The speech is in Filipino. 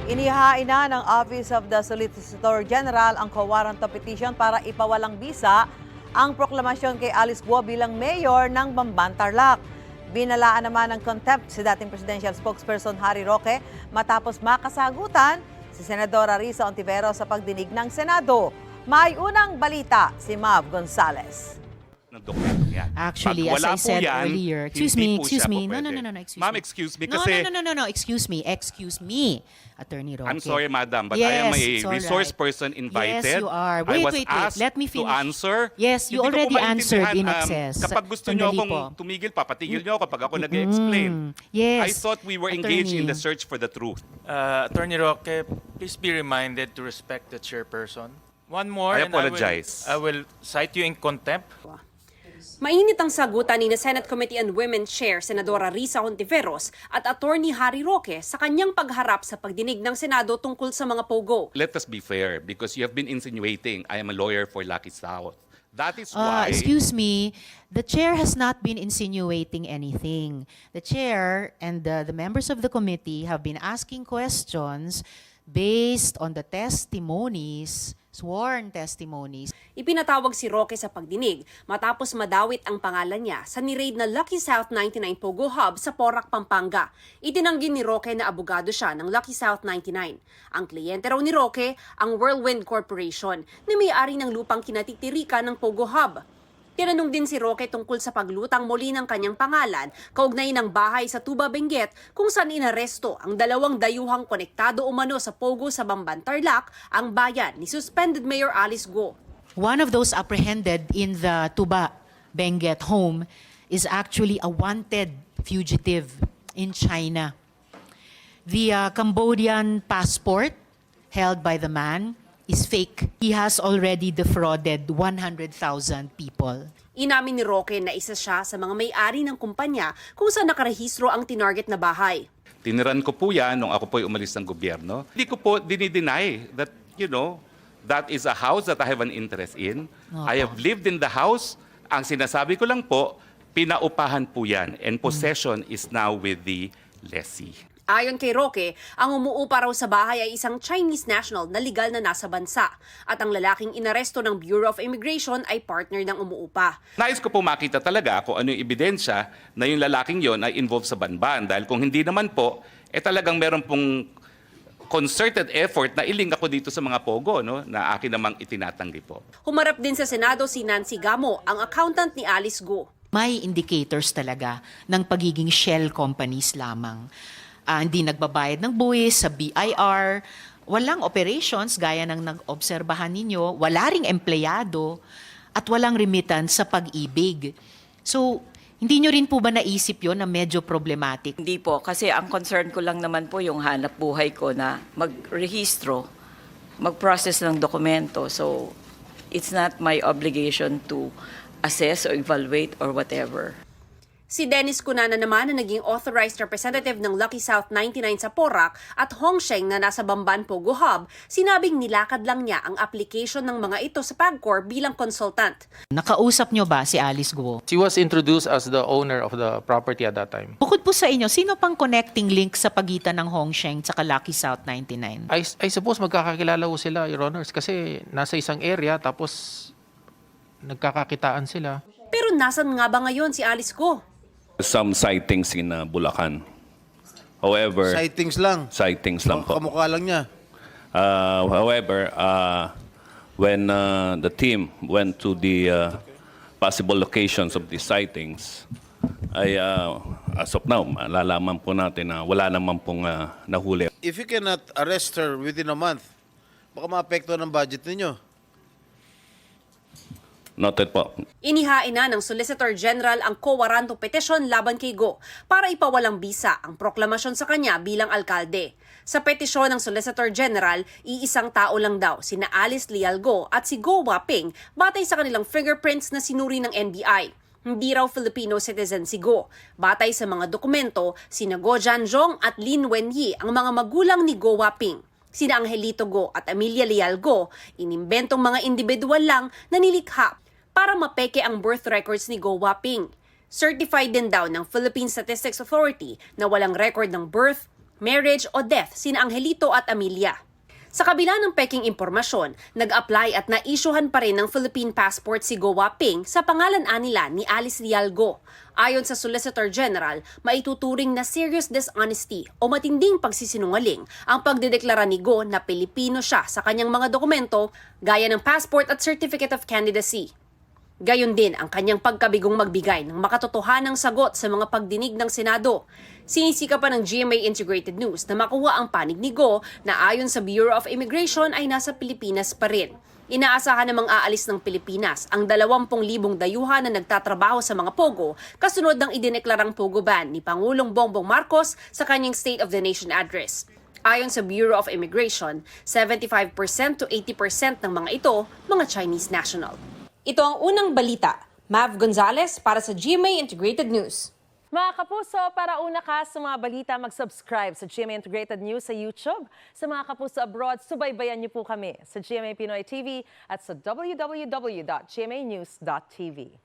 Inihain na ng Office of the Solicitor General ang co-warrant of petition para ipawalang bisa ang proklamasyon kay Alice Guo bilang mayor ng Bamban, Tarlac. Binalaan naman ng contempt si dating presidential spokesperson Harry Roque matapos makasagutan si Senadora Risa Ontiveros sa pagdinig ng Senado. May unang balita si Mav Gonzales. Ng dokumentong yan. Actually, Pag as wala I said po yan, earlier, hindi po siya po No, pwede. excuse Ma'am, me. excuse me No, kasi excuse me, Attorney Roque. I'm sorry, madam, but Yes, I am a it's all resource right. person invited. Yes, you are. I was Wait. asked Let me to finish. answer. Yes, you Hindi ko po already answered in maintindihan, excess. Kapag gusto niyo Sandali akong po. tumigil, papatigil niyo ako pag ako nag-explain. Yes. I thought we were engaged in Attorney. the search for the truth. Attorney Roque, please be reminded to respect the chairperson. One more, I and apologize. I will cite you in contempt. Mainit ang sagutan ni Senate Committee on Women Chair Senadora Risa Ontiveros at Attorney Harry Roque sa kanyang pagharap sa pagdinig ng Senado tungkol sa mga pogo. Let us be fair because you have been insinuating I am a lawyer for Lucky South. That is why... Excuse me, the chair has not been insinuating anything. The chair and the members of the committee have been asking questions based on the testimonies, sworn testimonies. Ipinatawag si Roque sa pagdinig matapos madawit ang pangalan niya sa niraid na Lucky South 99 Pogo Hub sa Porac, Pampanga. Itinanggi ni Roque na abogado siya ng Lucky South 99. Ang kliyente raw ni Roque ang Whirlwind Corporation na may-ari ng lupang kinatitirikan ng Pogo Hub. Tinanong din si Roque tungkol sa paglutang muli ng kanyang pangalan kaugnay ng bahay sa Tuba, Benguet kung saan inaresto ang dalawang dayuhang konektado umano sa Pogo sa Bamban, Tarlac, ang bayan ni suspended Mayor Alice Guo. One of those apprehended in the Tuba Benguet home is actually a wanted fugitive in China. The Cambodian passport held by the man is fake. He has already defrauded 100,000 people. Inamin ni Roque na isa siya sa mga may-ari ng kumpanya kung saan nakarehistro ang tinarget na bahay. Tiniran ko po yan nung ako po'y umalis ng gobyerno. Hindi ko po dinideny that, that is a house that I have an interest in. I have lived in the house. Ang sinasabi ko lang po, pinaupahan po yan. And possession is now with the lessee. Ayon kay Roque, ang umuupa raw sa bahay ay isang Chinese national na legal na nasa bansa at ang lalaking inaresto ng Bureau of Immigration ay partner ng umuupa. Nais ko po makita talaga kung ano yung ebidensya na yung lalaking yon ay involved sa banban. Dahil kung hindi naman po, talagang meron pong concerted effort na iling ako dito sa mga pogo, na akin namang itinatanggi po. Humarap din sa Senado si Nancy Gamo, ang accountant ni Alice Guo. May indicators talaga ng pagiging shell companies lamang. Hindi nagbabayad ng buwis sa BIR, walang operations gaya ng nag-obserbahan ninyo, wala ring empleyado, at walang remittance sa pag-ibig. So, hindi nyo rin po ba naisip yon na medyo problematic? Hindi po, kasi ang concern ko lang naman po yung hanap buhay ko na mag-rehistro, mag-process ng dokumento. So, it's not my obligation to assess or evaluate or whatever. Si Dennis Cunana naman na naging authorized representative ng Lucky South 99 sa Porac at Hong Sheng na nasa Bamban Pogo Hub, sinabing nilakad lang niya ang application ng mga ito sa PAGCOR bilang consultant. Nakausap nyo ba si Alice Guo? She was introduced as the owner of the property at that time. Bukod po sa inyo, sino pang connecting link sa pagitan ng Hong Sheng at Lucky South 99? I suppose magkakakilala ko sila, Your Honors, kasi nasa isang area tapos nagkakakitaan sila. Pero nasan nga ba ngayon si Alice Guo? Some sightings in Bulacan. However, Sightings lang. sightings lang po. Kamukha lang niya. However, when the team went to the possible locations of the sightings, ay as of now, malalaman po natin na wala naman pong nahuli. If you cannot arrest her within a month, baka maapekto ng budget ninyo. Noted po. Inihain na ng Solicitor General ang co-warrant of petition laban kay Guo para ipawalang bisa ang proklamasyon sa kanya bilang alkalde. Sa petisyon ng Solicitor General, iisang tao lang daw, sina Alice Leal Guo at si Guo Waping batay sa kanilang fingerprints na sinuri ng NBI. Hindi raw Filipino citizen si Guo. Batay sa mga dokumento, sina Guo Jianzhong at Lin Wenyi ang mga magulang ni Guo Waping. Sina Angelito Guo at Amelia Leal Guo, inimbentong mga individual lang na nilikha para mapeke ang birth records ni Guo Waping. Certified din daw ng Philippine Statistics Authority na walang record ng birth, marriage o death sina Angelito at Amelia. Sa kabila ng peking impormasyon, nag-apply at na-issuehan pa rin ng Philippine passport si Go Waping sa pangalan nila ni Alice Rialgo. Ayon sa Solicitor General, maituturing na serious dishonesty o matinding pagsisinungaling ang pagdedeklara ni Go na Pilipino siya sa kanyang mga dokumento gaya ng passport at certificate of candidacy. Gayon din ang kanyang pagkabigong magbigay ng makatotohanang sagot sa mga pagdinig ng Senado. Sinisika pa ng GMA Integrated News na makuha ang panig ni Go na ayon sa Bureau of Immigration ay nasa Pilipinas pa rin. Inaasahan namang aalis ng Pilipinas ang 20,000 dayuhan na nagtatrabaho sa mga pogo kasunod ng idineklarang pogo ban ni Pangulong Bongbong Marcos sa kanyang State of the Nation address. Ayon sa Bureau of Immigration, 75% to 80% ng mga ito, mga Chinese national. Ito ang unang balita. Mav Gonzalez para sa GMA Integrated News. Mga kapuso, para una ka sa mga balita, mag-subscribe sa GMA Integrated News sa YouTube. Sa mga kapuso abroad, subaybayan niyo po kami sa GMA Pinoy TV at sa www.gmanews.tv.